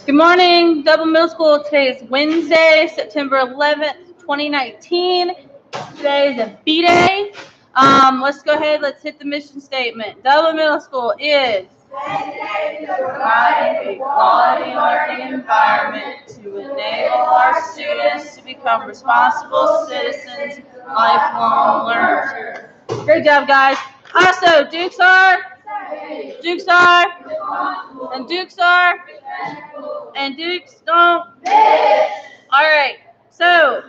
Good morning, Double Middle School. Today is Wednesday, September 11th, 2019. Today is a B-Day. Let's go ahead. Let's hit the mission statement. Double Middle School is providing a quality learning environment to enable our students to become responsible citizens, lifelong learners. Great job, guys. Also, Dukes are, and Dukes are, and Dukes don't. All right, so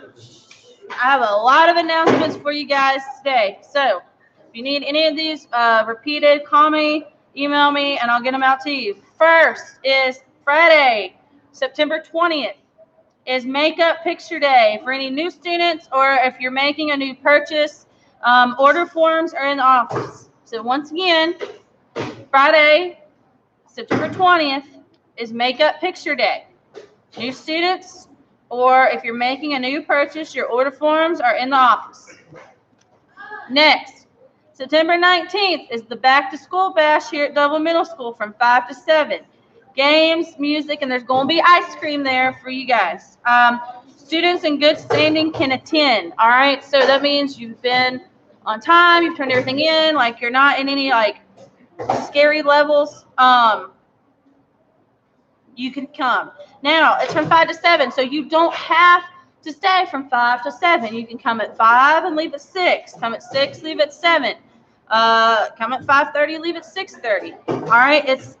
I have a lot of announcements for you guys today. So if you need any of these repeated, call me, email me, and I'll get them out to you. First is Friday, September 20th, is Makeup Picture Day for any new students, or if you're making a new purchase, order forms are in the office. So once again, Friday, September 20th, is Makeup Picture Day. New students, or if you're making a new purchase, your order forms are in the office. Next, September 19th is the Back to School Bash here at Double Middle School from 5 to 7. Games, music, and there's going to be ice cream there for you guys. Students in good standing can attend, all right? So that means you've been on time, you've turned everything in, like you're not in any like scary levels. You can come. Now, it's from 5 to 7, so you don't have to stay from 5 to 7. You can come at 5 and leave at 6. Come at 6, leave at 7. Come at 5:30, leave at 6:30. All right? It's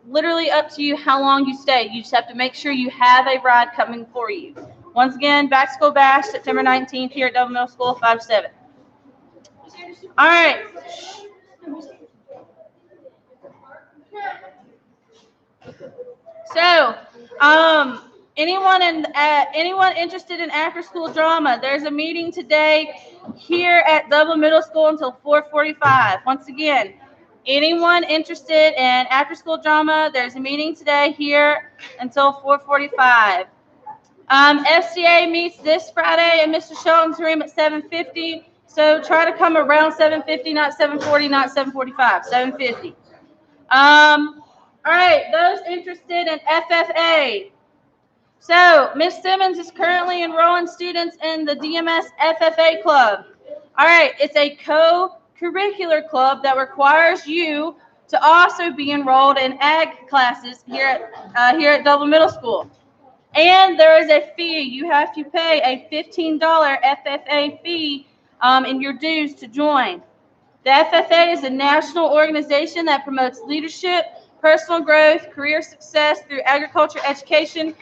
literally up to you how long you stay. You just have to make sure you have a ride coming for you. Once again, Back to School Bash, September 19th here at Double Middle School, 5 to 7. All right. So, anyone interested in after-school drama? There's a meeting today here at Double Middle School until 4:45. Once again, anyone interested in after-school drama? There's a meeting today here until 4:45. FCA meets this Friday in Mr. Shelton's room at 7:50. So try to come around 7:50, not 7:40, not 7:45. 7:50. All right, those interested in FFA. So, Miss Simmons is currently enrolling students in the DMS FFA club. All right, it's a co-curricular club that requires you to also be enrolled in ag classes here at Double Middle School. And there is a fee. You have to pay a $15 FFA fee in your dues to join. The FFA is a national organization that promotes leadership, personal growth, career success through agriculture education.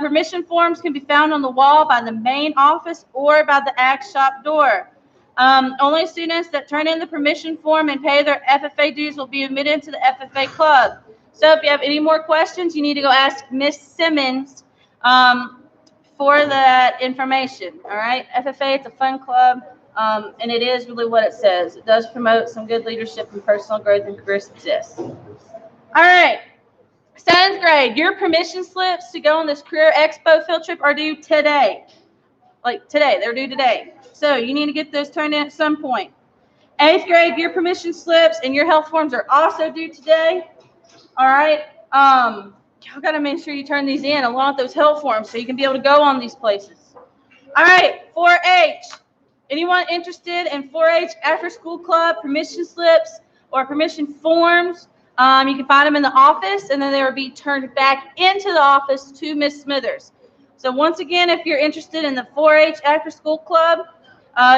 Permission forms can be found on the wall by the main office or by the ag shop door. Only students that turn in the permission form and pay their FFA dues will be admitted to the FFA club. So if you have any more questions, you need to go ask Miss Simmons for that information. All right, FFA, it's a fun club. And it is really what it says. It does promote some good leadership and personal growth and career success. All right. 7th grade, your permission slips to go on this Career Expo field trip are due today. Like today, they're due today. So you need to get those turned in at some point. 8th grade, your permission slips and your health forms are also due today. All right. Y'all got to make sure you turn these in along with those health forms so you can be able to go on these places. All right, 4-H. Anyone interested in 4-H after school club permission slips or permission forms? You can find them in the office, and then they will be turned back into the office to Miss Smithers. So once again, if you're interested in the 4-H after school club,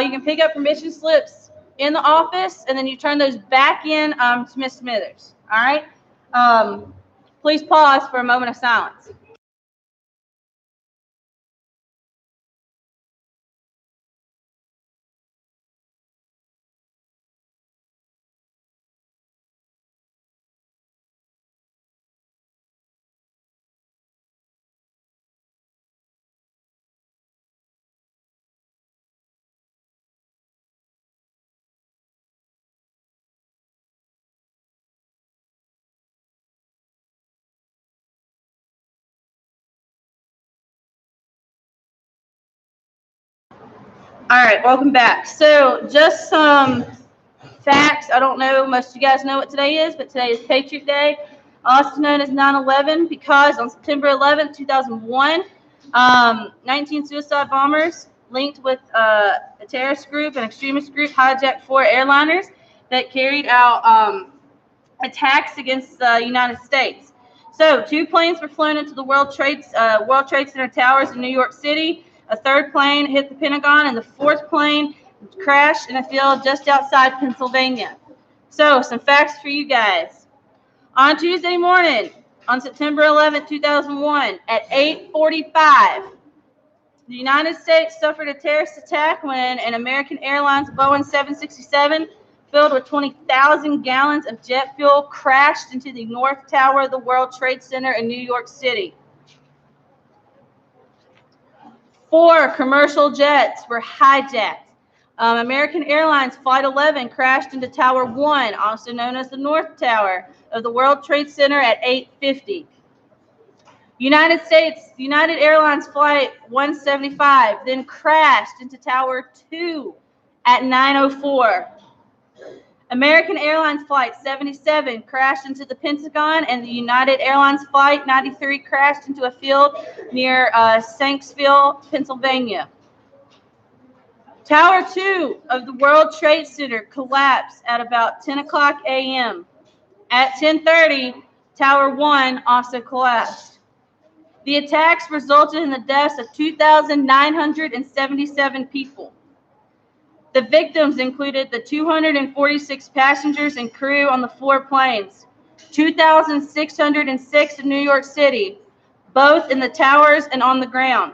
you can pick up permission slips in the office, and then you turn those back in to Miss Smithers. All right? Please pause for a moment of silence. All right, welcome back. So just some facts. I don't know, most of you guys know what today is, but today is Patriot Day, also known as 9/11, because on September 11th, 2001, 19 suicide bombers linked with a terrorist group, an extremist group, hijacked 4 airliners that carried out attacks against the United States. So 2 planes were flown into the World Trade Center towers in New York City. A 3rd plane hit the Pentagon, and the 4th plane crashed in a field just outside Pennsylvania. So some facts for you guys. On Tuesday morning, on September 11, 2001, at 8:45, the United States suffered a terrorist attack when an American Airlines Boeing 767 filled with 20,000 gallons of jet fuel crashed into the North Tower of the World Trade Center in New York City. 4 commercial jets were hijacked. American Airlines Flight 11 crashed into Tower 1, also known as the North Tower of the World Trade Center at 8:50. United Airlines Flight 175 then crashed into Tower 2 at 9:04. American Airlines Flight 77 crashed into the Pentagon, and the United Airlines Flight 93 crashed into a field near Shanksville, Pennsylvania. Tower 2 of the World Trade Center collapsed at about 10 o'clock a.m. At 10:30, Tower 1 also collapsed. The attacks resulted in the deaths of 2,977 people. The victims included the 246 passengers and crew on the 4 planes, 2,606 in New York City, both in the towers and on the ground,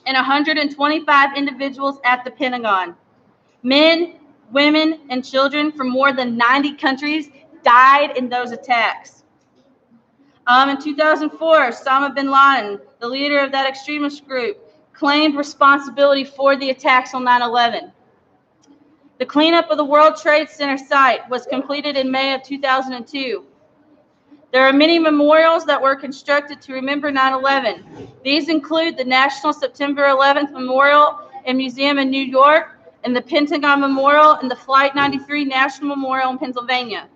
and 125 individuals at the Pentagon. Men, women, and children from more than 90 countries died in those attacks. In 2004, Osama bin Laden, the leader of that extremist group, claimed responsibility for the attacks on 9/11. The cleanup of the World Trade Center site was completed in May of 2002. There are many memorials that were constructed to remember 9/11. These include the National September 11th Memorial and Museum in New York, and the Pentagon Memorial and the Flight 93 National Memorial in Pennsylvania.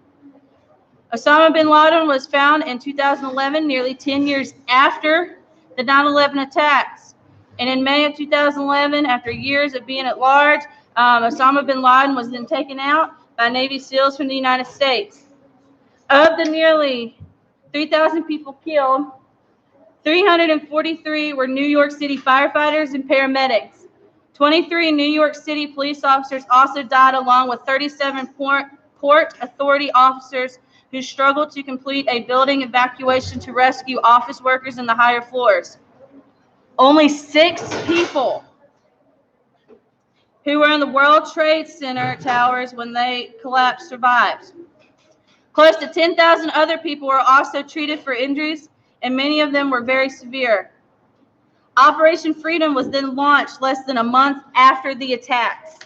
Osama bin Laden was found in 2011, nearly 10 years after the 9/11 attacks. And in May of 2011, after years of being at large, Osama bin Laden was then taken out by Navy SEALs from the United States. Of the nearly 3,000 people killed, 343 were New York City firefighters and paramedics. 23 New York City police officers also died, along with 37 Port Authority officers who struggled to complete a building evacuation to rescue office workers in the higher floors. Only 6 people who were in the World Trade Center towers when they collapsed survived. Close to 10,000 other people were also treated for injuries, and many of them were very severe. Operation Freedom was then launched less than a month after the attacks.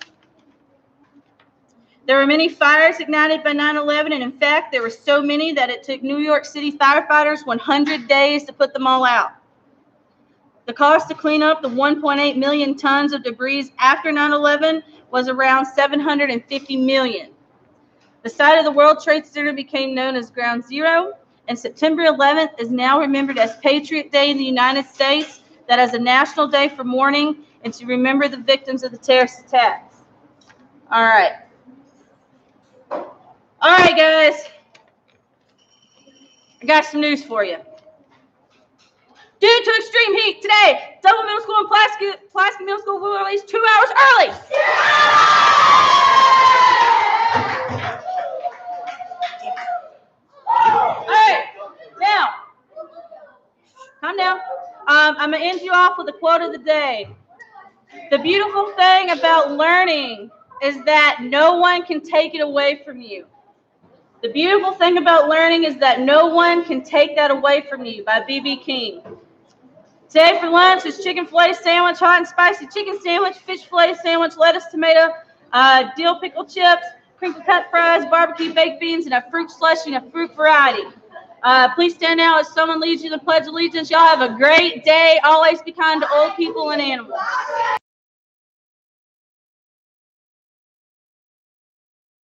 There were many fires ignited by 9/11, and in fact, there were so many that it took New York City firefighters 100 days to put them all out. The cost to clean up the 1.8 million tons of debris after 9/11 was around $750 million. The site of the World Trade Center became known as Ground Zero, and September 11th is now remembered as Patriot Day in the United States. That is a national day for mourning and to remember the victims of the terrorist attacks. All right. All right, guys. I got some news for you. Due to extreme heat today, Dublin Middle School and Pulaski Middle School will release 2 hours early. All right, now, calm down. I'm going to end you off with a quote of the day. The beautiful thing about learning is that no one can take it away from you. The beautiful thing about learning is that no one can take that away from you, by B.B. King. Today for lunch is chicken fillet sandwich, hot and spicy chicken sandwich, fish fillet sandwich, lettuce, tomato, dill pickle chips, crinkle cut fries, barbecue baked beans, and a fruit slushie and a fruit variety. Please stand now as someone leads you to the Pledge of Allegiance. Y'all have a great day. Always be kind to old people and animals.